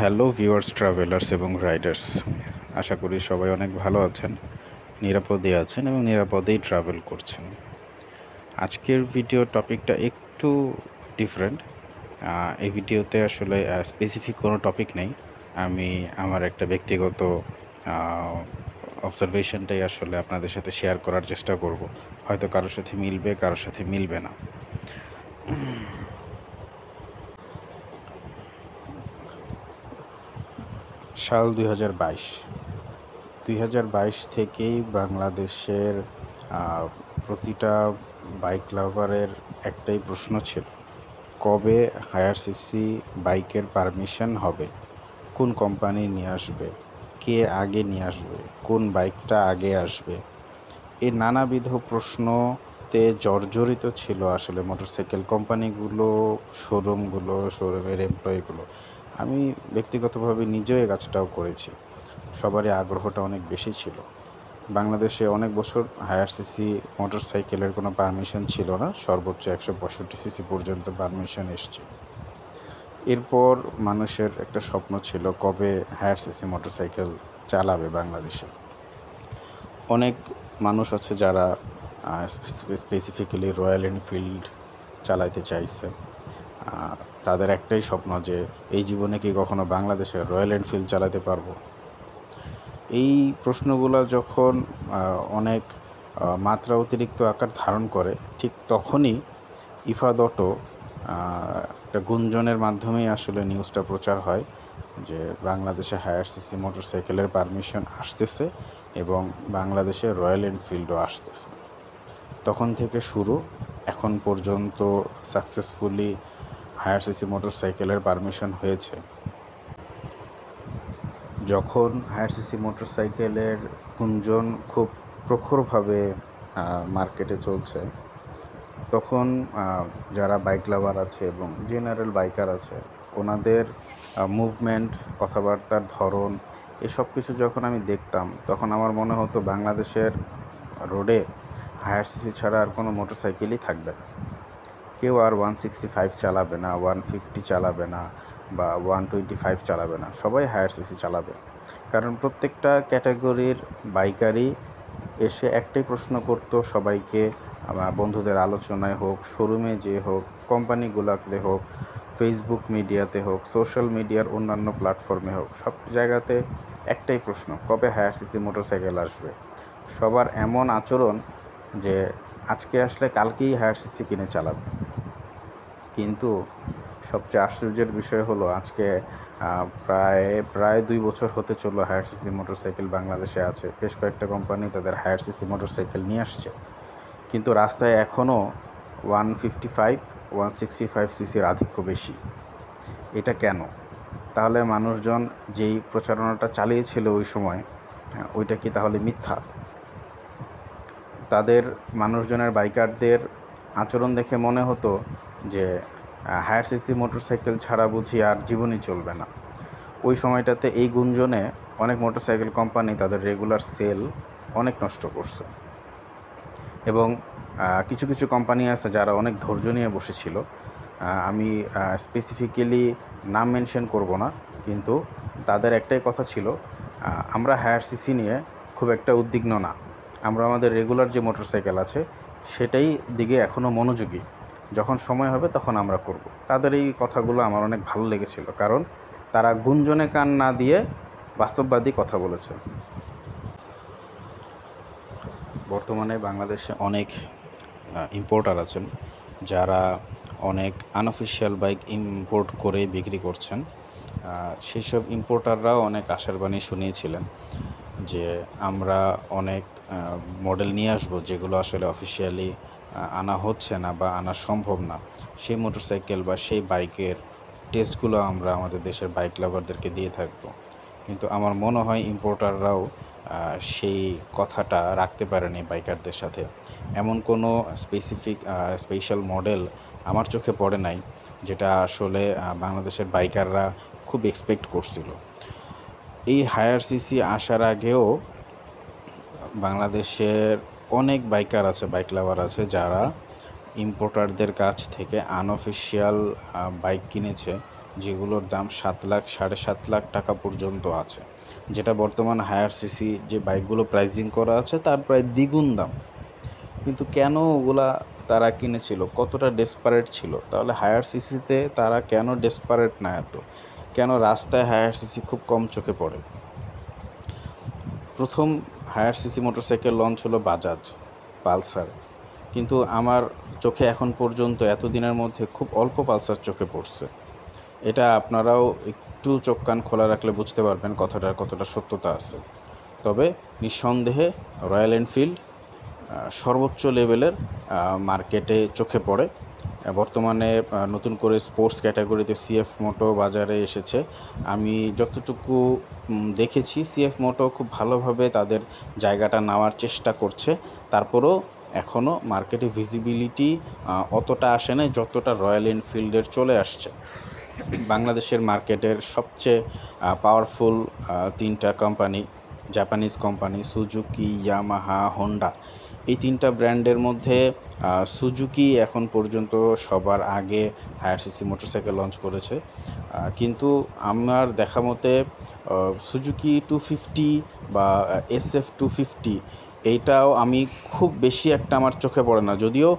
Hello viewers, travellers এবং Riders, আশা করি সবাই অনেক ভালো আছেন, নিরাপদে আছেন এবং নিরাপদেই ট্রাভেল করছেন। আজকের ভিডিও টপিকটা একটু ডিফারেন্ট। এই ভিডিওতে আসলে স্পেসিফিক কোনো টপিক নেই। আমি আমার একটা ব্যক্তিগত অবজারভেশনটাই আসলে আপনাদের সাথে শেয়ার করার চেষ্টা করব। হয়তো কারোর সাথে মিলবে, কারোর সাথে মিলবে না। সাল 2022 থেকেই বাংলাদেশের প্রতিটা বাইক লাভারের একটাই প্রশ্ন ছিল, কবে হায়ার সিসি বাইকের পারমিশন হবে, কোন কোম্পানি নিয়ে আসবে, কে আগে নিয়ে আসবে, কোন বাইকটা আগে আসবে। এই নানাবিধ প্রশ্নতে জর্জরিত ছিল আসলে মোটরসাইকেল কোম্পানিগুলো, শোরুমের এমপ্লয়িগুলো। আমি ব্যক্তিগতভাবে নিজেও এই কাজটাও করেছি। সবারই আগ্রহটা অনেক বেশি ছিল। বাংলাদেশে অনেক বছর হায়ার সিসি মোটরসাইকেলের কোনো পারমিশন ছিল না, সর্বোচ্চ 165 সিসি পর্যন্ত পারমিশন এসছে। এরপর মানুষের একটা স্বপ্ন ছিল, কবে হায়ার সিসি মোটরসাইকেল চালাবে বাংলাদেশে। অনেক মানুষ আছে যারা স্পেসিফিক্যালি রয়্যাল এনফিল্ড চালাইতে চাইছে। তাদের একটাই স্বপ্ন যে এই জীবনে কি কখনো বাংলাদেশে রয়্যাল এনফিল্ড চালাতে পারবো। এই প্রশ্নগুলো যখন অনেক মাত্রা অতিরিক্ত আকার ধারণ করে, ঠিক তখনই ইফাদ অটো একটা গুঞ্জনের মাধ্যমেই আসলে নিউজটা প্রচার হয় যে বাংলাদেশে হায়ার সিসি মোটরসাইকেলের পারমিশন আসতেছে এবং বাংলাদেশে রয়্যাল এনফিল্ডও আসতেছে। তখন থেকে শুরু, এখন পর্যন্ত সাকসেসফুলি হায়ার সিসি মোটরসাইকেলের পারমিশন হয়েছে। যখন হায়ার সিসি মোটরসাইকেলের গুঞ্জন খুব প্রখরভাবে মার্কেটে চলছে, তখন যারা বাইক লাভার আছে এবং জেনারেল বাইকার আছে, ওনাদের মুভমেন্ট, কথাবার্তার ধরন, এসব কিছু যখন আমি দেখতাম, তখন আমার মনে হতো বাংলাদেশের রোডে হায়ার সিসি ছাড়া আর কোনো মোটরসাইকেলই থাকবে না। কেউ আর 165 চালাবে না, 150 চালাবে না বা 125 চালাবে না, সবাই হায়ার সিসি চালাবে। কারণ প্রত্যেকটা ক্যাটাগরির বাইকারই এসে একটাই প্রশ্ন করতো সবাইকে, বন্ধুদের আলোচনায় হোক, শোরুমে যে হোক, কোম্পানিগুলোতে হোক, ফেসবুক মিডিয়াতে হোক, সোশ্যাল মিডিয়ার অন্যান্য প্ল্যাটফর্মে হোক, সব জায়গাতে একটাই প্রশ্ন, কবে হায়ার সিসি মোটরসাইকেল আসবে। সবার এমন আচরণ যে আজকে আসলে কালকেই হায়ার সিসি কিনে চালাবে। কিন্তু সবচেয়ে আশ্চর্যের বিষয় হলো, আজকে প্রায় 2 বছর হতে চললো হায়ার সিসি মোটরসাইকেল বাংলাদেশে আছে। বেশ কয়েকটা কোম্পানি তাদের হায়ার সিসি মোটরসাইকেল নিয়ে আসছে, কিন্তু রাস্তায় এখনও 155, 165 সিসির আধিক্য বেশি। এটা কেন? তাহলে মানুষজন যেই প্রচারণাটা চালিয়েছিল ওই সময়, ওইটা কি তাহলে মিথ্যা? তাদের মানুষজনের, বাইকারদের আচরণ দেখে মনে হতো যে হায়ার সিসি মোটরসাইকেল ছাড়া বুঝি আর জীবনই চলবে না। ওই সময়টাতে এই গুঞ্জনে অনেক মোটরসাইকেল কোম্পানি তাদের রেগুলার সেল অনেক নষ্ট করছে এবং কিছু কিছু কোম্পানি আছে যারা অনেক ধৈর্য নিয়ে বসেছিল। আমি স্পেসিফিক্যালি নাম মেনশন করব না, কিন্তু তাদের একটাই কথা ছিল, আমরা হায়ার সিসি নিয়ে খুব একটা উদ্বিগ্ন না, আমরা আমাদের রেগুলার যে মোটরসাইকেল আছে সেটাই দিকে এখনও মনোযোগী, যখন সময় হবে তখন আমরা করব। তাদের এই কথাগুলো আমার অনেক ভালো লেগেছিল, কারণ তারা গুঞ্জনে কান না দিয়ে বাস্তববাদী কথা বলেছে। বর্তমানে বাংলাদেশে অনেক ইম্পোর্টার আছেন যারা অনেক আনঅফিশিয়াল বাইক ইম্পোর্ট করে বিক্রি করছেন। সেই সব ইম্পোর্টাররাও অনেক আশার বাণী শুনিয়েছিলেন যে আমরা অনেক মডেল নিয়ে আসবো যেগুলো আসলে অফিশিয়ালি আনা হচ্ছে না বা আনা সম্ভব না। সেই মোটরসাইকেল বা সেই বাইকের টেস্টগুলো আমরা আমাদের দেশের বাইক লাভারদেরকে দিয়ে থাকবো। কিন্তু আমার মনে হয় ইম্পোর্টাররাও সেই কথাটা রাখতে পারেনি বাইকারদের সাথে। এমন কোনো স্পেশাল মডেল আমার চোখে পড়ে নাই যেটা আসলে বাংলাদেশের বাইকাররা খুব এক্সপেক্ট করছিল। এই হায়ার সিসি আসার আগেও বাংলাদেশের অনেক বাইকার আছে, বাইক লাভার আছে, যারা ইম্পোর্টারদের কাছ থেকে আনঅফিশিয়াল বাইক কিনেছে যেগুলোর দাম 7 লাখ 7.5 লাখ টাকা পর্যন্ত আছে, যেটা বর্তমান হায়ার সিসি যে বাইকগুলো প্রাইজিং করা আছে তার প্রায় দ্বিগুণ দাম। কিন্তু কেন ওগুলা তারা কিনেছিল, কতটা ডেসপারেট ছিল? তাহলে হায়ার সিসিতে তারা কেন ডেসপারেট না এত? কেন রাস্তায় হায়ার সিসি খুব কম চোখে পড়ে? প্রথম হায়ার সিসি মোটরসাইকেল লঞ্চ হলো বাজাজ পালসার, কিন্তু আমার চোখে এখন পর্যন্ত এতদিনের মধ্যে খুব অল্প পালসার চোখে পড়ছে। এটা আপনারাও একটু চোখ কান খোলা রাখলে বুঝতে পারবেন কথাটার কতটা সত্যতা আছে। তবে নিঃসন্দেহে রয়্যাল এনফিল্ড সর্বোচ্চ লেভেলের মার্কেটে চোখে পড়ে। বর্তমানে নতুন করে স্পোর্টস ক্যাটাগরিতে সিএফ মোটো বাজারে এসেছে। আমি যতটুকু দেখেছি সিএফ মোটো খুব ভালোভাবে তাদের জায়গাটা নেওয়ার চেষ্টা করছে। তারপরেও এখনও মার্কেটে ভিজিবিলিটি অতটা আসে না যতটা রয়্যাল এনফিল্ডের চলে আসছে। বাংলাদেশের মার্কেটের সবচেয়ে পাওয়ারফুল 3টা company, Japanese company Suzuki, Yamaha, Honda, এই 3টা ব্র্যান্ডের মধ্যে সুজুকি এখন পর্যন্ত সবার আগে হায়ার সিসি মোটরসাইকেল লঞ্চ করেছে। কিন্তু আমার দেখা মতে সুজুকি 250 বা SF 250 এইটাও আমি খুব বেশি একটা আমার চোখে পড়ে না, যদিও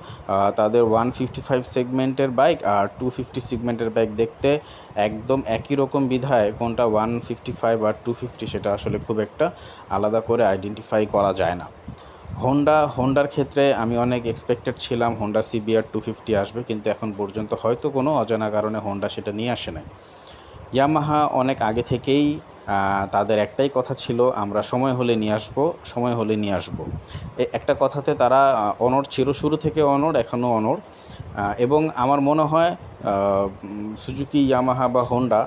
তাদের 155 সেগমেন্টের বাইক আর 250 সেগমেন্টের বাইক দেখতে একদম একই রকম বিধায় কোনটা 155 আর 250 সেটা আসলে খুব একটা আলাদা করে আইডেন্টিফাই করা যায় না। হোন্ডার ক্ষেত্রে আমি অনেক এক্সপেক্টেড ছিলাম হোন্ডা CBR 250 আসবে, কিন্তু এখন পর্যন্ত হয়তো কোনো অজানা কারণে হোন্ডা সেটা নিয়ে আসে নাই। ইয়ামাহা অনেক আগে থেকেই তাদের একটাই কথা ছিল, আমরা সময় হলে নিয়ে আসবো। একটা কথাতে তারা অনড় ছিল, শুরু থেকে অনড়, এখনও অনড়। এবং আমার মনে হয় সুজুকি, ইয়ামাহা বা হোন্ডা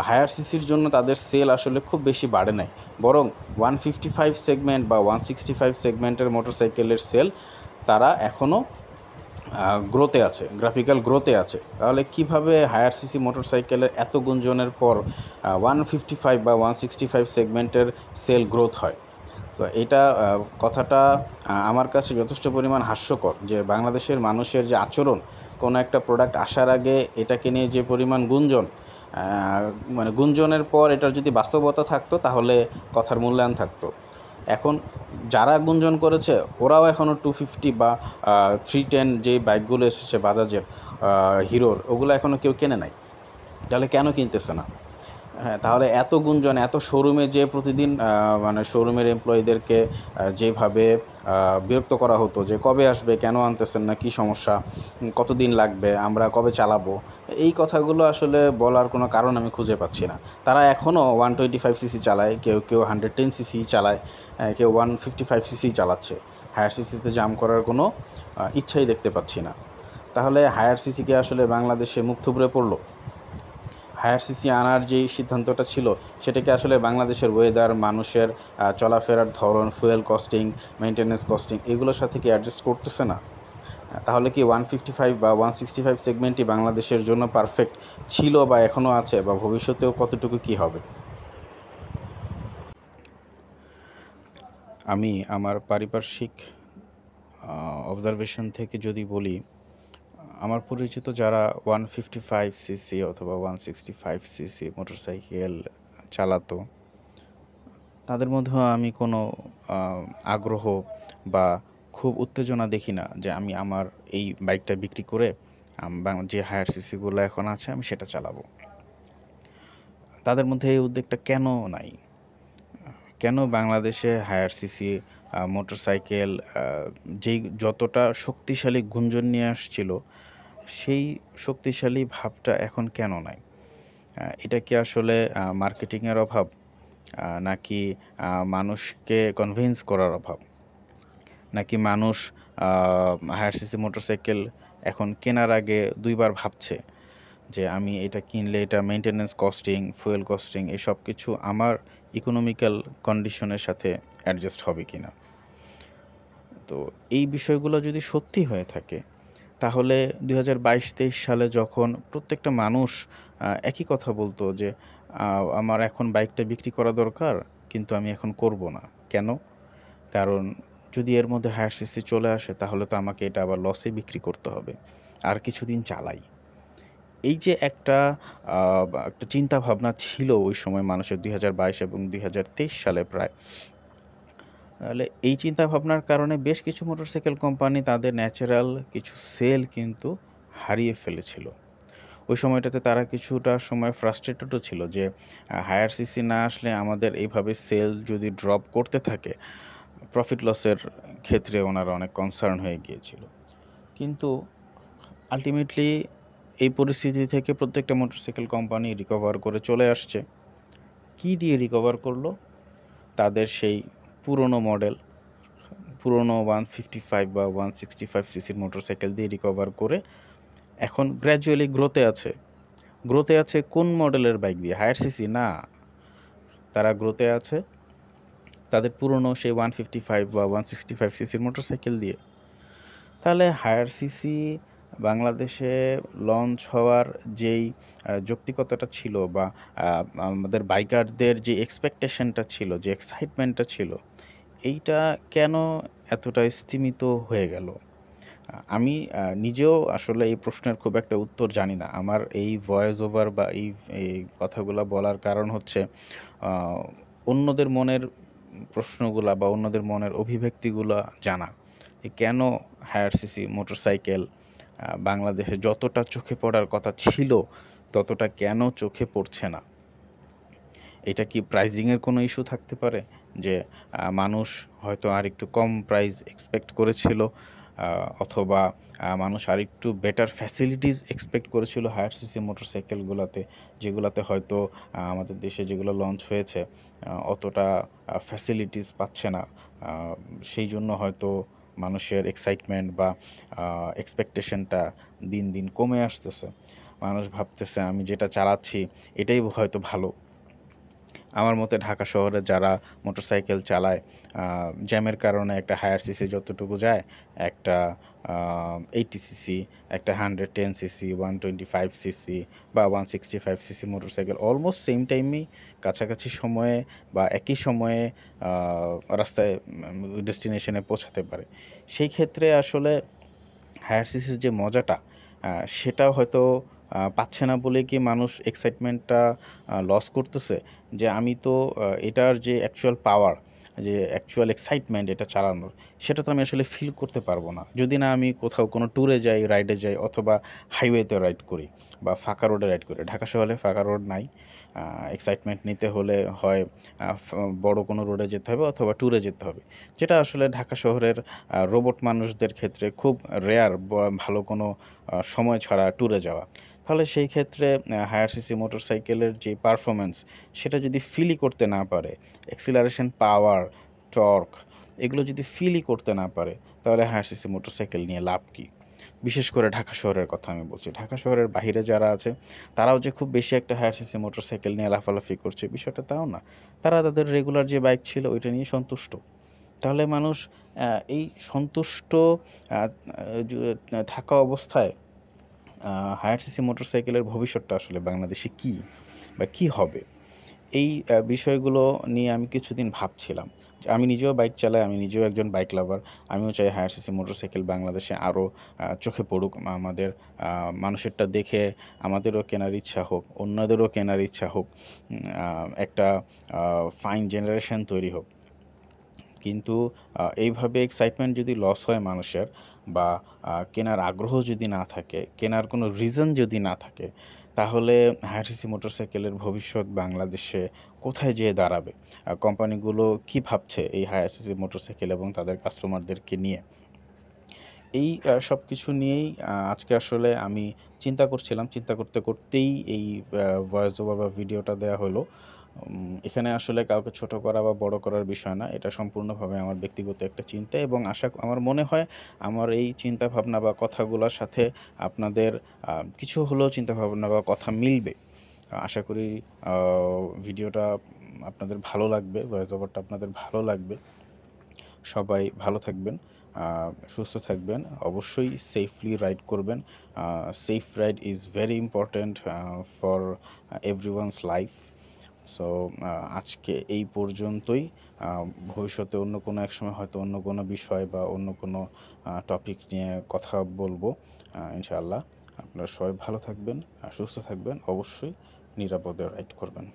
হায়ার সিসির জন্য তাদের সেল আসলে খুব বেশি বাড়ে নাই, বরং 155 সেগমেন্ট বা 165 সেগমেন্টের মোটরসাইকেলের সেল তারা এখনও গ্রোথে আছে, গ্রাফিক্যাল গ্রোথে আছে। তাহলে কিভাবে হায়ার সিসি মোটরসাইকেলের এত গুঞ্জনের পর 155 বা 165 সেগমেন্টের সেল গ্রোথ হয়? তো এটা কথাটা আমার কাছে যথেষ্ট পরিমাণ হাস্যকর, যে বাংলাদেশের মানুষের যে আচরণ, কোনো একটা প্রোডাক্ট আসার আগে এটাকে নিয়ে যে পরিমাণ গুঞ্জন, মানে গুঞ্জনের পর এটার যদি বাস্তবতা থাকতো তাহলে কথার মূল্যায়ন থাকতো। এখন যারা গুঞ্জন করেছে ওরাও এখনও 250 বা 310 যে বাইকগুলো এসেছে বাজাজের, হিরোর, ওগুলো এখনও কেউ কেনে নাই। তাহলে কেন কিনতেছে না? হ্যাঁ, তাহলে এত গুঞ্জন, এত শোরুমে যে প্রতিদিন মানে শোরুমের এমপ্লয়ীদেরকে যেভাবে বিরক্ত করা হতো যে কবে আসবে, কেন আনতেছেন না, কী সমস্যা, কতদিন লাগবে, আমরা কবে চালাবো, এই কথাগুলো আসলে বলার কোনো কারণ আমি খুঁজে পাচ্ছি না। তারা এখনও 125 সিসি চালায়, কেউ 110 সিসি চালায়, কেউ 155 সিসি চালাচ্ছে। হায়ার সিসিতে জাম করার কোনো ইচ্ছাই দেখতে পাচ্ছি না। তাহলে হায়ার সিসিকে আসলে বাংলাদেশে মুখ থুবড়ে পড়লো? হায়ার সিসি আনার যেই সিদ্ধান্তটা ছিল সেটাকে আসলে বাংলাদেশের ওয়েদার, মানুষের চলাফেরার ধরন, ফুয়েল কস্টিং, মেনটেন্যান্স কস্টিং, এগুলোর সাথে কি অ্যাডজাস্ট করতেছে না? তাহলে কি 155 বা 165 সেগমেন্টই বাংলাদেশের জন্য পারফেক্ট ছিল বা এখনও আছে, বা ভবিষ্যতেও কতটুকু কি হবে? আমি আমার পারিপার্শ্বিক অবজারভেশন থেকে যদি বলি, আমার পরিচিত যারা 155 সিসি অথবা 165 সিসি মোটরসাইকেল চালাতো, তাদের মধ্যেও আমি কোনো আগ্রহ বা খুব উত্তেজনা দেখি না যে আমি আমার এই বাইকটা বিক্রি করে যে হায়ার সিসিগুলো এখন আছে আমি সেটা চালাবো। তাদের মধ্যে এই উদ্যোগটা কেন নাই? কেন বাংলাদেশে হায়ার সিসি মোটরসাইকেল যেই যতটা শক্তিশালী গুঞ্জন নিয়ে আসছিল, সেই শক্তিশালী ভাবটা এখন কেন নাই? এটা কি আসলে মার্কেটিংয়ের অভাব, নাকি মানুষকে কনভিন্স করার অভাব, নাকি মানুষ হায়ার সিসি মোটরসাইকেল এখন কেনার আগে দুইবার ভাবছে যে আমি এটা কিনলে এটা মেনটেন্যান্স কস্টিং, ফুয়েল কস্টিং, এই সব কিছু আমার ইকোনমিক্যাল কন্ডিশনের সাথে অ্যাডজাস্ট হবে কি না? তো এই বিষয়গুলো যদি সত্যি হয়ে থাকে, তাহলে 2022-23 সালে যখন প্রত্যেকটা মানুষ একই কথা বলতো যে আমার এখন বাইকটা বিক্রি করা দরকার, কিন্তু আমি এখন করব না। কেন? কারণ যদি এর মধ্যে হায়ার সিসি চলে আসে তাহলে তো আমাকে এটা আবার লসে বিক্রি করতে হবে, আর কিছুদিন চালাই। এই যে একটা একটা চিন্তা ভাবনা ছিল ওই সময় মানুষের ২০২২ এবং ২০২৩ সালে প্রায়। তাহলে এই চিন্তা ভাবনার কারণে বেশ কিছু মোটরসাইকেল কোম্পানি তাদের ন্যাচারাল কিছু সেল কিন্তু হারিয়ে ফেলেছিল। ওই সময়টাতে তারা কিছুটা সময় ফ্রাস্ট্রেটেডও ছিল যে হায়ার সিসি না আসলে আমাদের এইভাবে সেল যদি ড্রপ করতে থাকে, প্রফিট লসের ক্ষেত্রে ওনারা অনেক কনসার্ন হয়ে গিয়েছিল। কিন্তু আল্টিমেটলি এই পরিস্থিতি থেকে প্রত্যেকটা মোটরসাইকেল কোম্পানি রিকভার করে চলে আসছে। কি দিয়ে রিকভার করলো? তাদের সেই পুরনো মডেল, পুরনো 155 বা 165 সিসির মোটরসাইকেল দিয়ে রিকভার করে এখন গ্র্যাজুয়ালি গ্রোতে আছে। গ্রোতে আছে কোন মডেলের বাইক দিয়ে? হায়ার সিসি না, তারা গ্রোতে আছে তাদের পুরনো সেই 155 বা 165 সিসির মোটরসাইকেল দিয়ে। তাহলে হায়ার সিসি বাংলাদেশে লঞ্চ হওয়ার যেই যৌক্তিকতাটা ছিল বা আমাদের বাইকারদের যে এক্সপেকটেশনটা ছিল, যে এক্সাইটমেন্টটা ছিল, এইটা কেন এতটা স্তিমিত হয়ে গেল? আমি নিজেও আসলে এই প্রশ্নের খুব একটা উত্তর জানি না। আমার এই ভয়েস ওভার বা এই কথাগুলা বলার কারণ হচ্ছে অন্যদের মনের প্রশ্নগুলা বা অন্যদের মনের অভিব্যক্তিগুলা জানা। কেন হায়ার সিসি মোটরসাইকেল বাংলাদেশে যতটা চোখে পড়ার কথা ছিল ততটা কেন চোখে পড়ছে না? এটা কি প্রাইজিংয়ের কোনো ইস্যু থাকতে পারে? যে মানুষ হয়তো আরেকটু কম প্রাইস এক্সপেক্ট করেছিল, অথবা মানুষ আরেকটু বেটার ফ্যাসিলিটিস এক্সপেক্ট করেছিল হায়ার সিসি মোটরসাইকেলগুলোতে, যেগুলোতে হয়তো আমাদের দেশে যেগুলো লঞ্চ হয়েছে অতটা ফ্যাসিলিটিস পাচ্ছে না। সেই জন্য হয়তো মানুষের এক্সাইটমেন্ট বা এক্সপেকটেশনটা দিন দিন কমে আসতেছে। মানুষ ভাবতেছে আমি যেটা চালাচ্ছি এটাই হয়তো ভালো। আমার মতে ঢাকা শহরে যারা মোটরসাইকেল চালায়, জ্যামের কারণে একটা হায়ার সিসি যতটুকু যায়, একটা 80 সিসি, একটা 110 সিসি, 125 সিসি বা 165 সিসি মোটরসাইকেল অলমোস্ট সেম টাইমেই, কাছাকাছি সময়ে বা একই সময়ে রাস্তায় ডেস্টিনেশনে পৌঁছাতে পারে। সেই ক্ষেত্রে আসলে হায়ার সিসির যে মজাটা সেটাও হয়তো পাচ্ছে না বলে কি মানুষ এক্সাইটমেন্টটা লস করতেছে? যে আমি তো এটার যে অ্যাকচুয়াল পাওয়ার, যে অ্যাকচুয়াল এক্সাইটমেন্ট এটা চালানোর, সেটা তো আমি আসলে ফিল করতে পারবো না যদি না আমি কোথাও কোনো ট্যুরে যাই, রাইডে যাই, অথবা হাইওয়েতে রাইড করি বা ফাঁকা রোডে রাইড করি। ঢাকা শহরে ফাঁকা রোড নাই। এক্সাইটমেন্ট নিতে হলে হয় বড় কোনো রোডে যেতে হবে অথবা ট্যুরে যেতে হবে, যেটা আসলে ঢাকা শহরের রোবট মানুষদের ক্ষেত্রে খুব রেয়ার, ভালো কোনো সময় ছাড়া ট্যুরে যাওয়া। তাহলে সেই ক্ষেত্রে হায়ার সিসি মোটরসাইকেলের যে পারফরম্যান্স সেটা যদি ফিলই করতে না পারে, অ্যাক্সিলারেশন পাওয়ার, টর্ক, এগুলো যদি ফিলই করতে না পারে, তাহলে হায়ার সিসি মোটরসাইকেল নিয়ে লাভ কী? বিশেষ করে ঢাকা শহরের কথা আমি বলছি। ঢাকা শহরের বাহিরে যারা আছে তারাও যে খুব বেশি একটা হায়ার সিসি মোটরসাইকেল নিয়ে লাফালাফি করছে বিষয়টা তাও না। তারা তাদের রেগুলার যে বাইক ছিল ওইটা নিয়ে সন্তুষ্ট। তাহলে মানুষ এই সন্তুষ্ট আ য থাকা অবস্থায় হায়ার সিসি মোটরসাইকেলের ভবিষ্যৎটা আসলে বাংলাদেশে কী বা কী হবে? এই বিষয়গুলো নিয়ে আমি কিছুদিন ভাবছিলাম। যে আমি নিজেও বাইক চালাই, আমি নিজেও একজন বাইক লাভার। আমিও চাই হায়ার সিসি মোটরসাইকেল বাংলাদেশে আরও চোখে পড়ুক। আমাদের মানুষেরটা দেখে আমাদেরও কেনার ইচ্ছা হোক, অন্যদেরও কেনার ইচ্ছা হোক। একটা ফাইন জেনারেশন তৈরি হোক। কিন্তু এইভাবে এক্সাইটমেন্ট যদি লস হয় মানুষের, বা কেনার আগ্রহ যদি না থাকে, কেনার কোনো রিজন যদি না থাকে, তাহলে হায়ার সিসি মোটরসাইকেলের ভবিষ্যৎ বাংলাদেশে কোথায় যেয়ে দাঁড়াবে? কোম্পানিগুলো কী ভাবছে এই হায়ার সিসি মোটরসাইকেল এবং তাদের কাস্টমারদেরকে নিয়ে? এই সব কিছু নিয়েই আজকে আসলে আমি চিন্তা করছিলাম। চিন্তা করতে করতেই এই ভয়েস ওভার বা ভিডিওটা দেয়া হলো। এখানে আসলে কাউকে ছোট করা বা বড় করার বিষয় না। এটা সম্পূর্ণভাবে আমার ব্যক্তিগত একটা চিন্তা, এবং আমার মনে হয় আমার এই চিন্তাভাবনা বা কথাগুলোর সাথে আপনাদের কিছু হলেও চিন্তাভাবনা বা কথা মিলবে। আশা করি আ ভিডিওটা আপনাদের ভালো লাগবে, ভয়েস ওভারটা আপনাদের ভালো লাগবে। সবাই ভালো থাকবেন, সুস্থ থাকবেন। অবশ্যই সেফলি রাইড করবেন। Safe ride is very important for everyone's life. So আজকে এই পর্যন্তই। ভবিষ্যতে অন্য কোনো এক সময় হয়তো অন্য কোনো বিষয় বা অন্য কোনো টপিক নিয়ে কথা বলবো ইনশাআল্লাহ। আপনারা সবাই ভালো থাকবেন, সুস্থ থাকবেন, অবশ্যই নিরাপদে রাইড করবেন।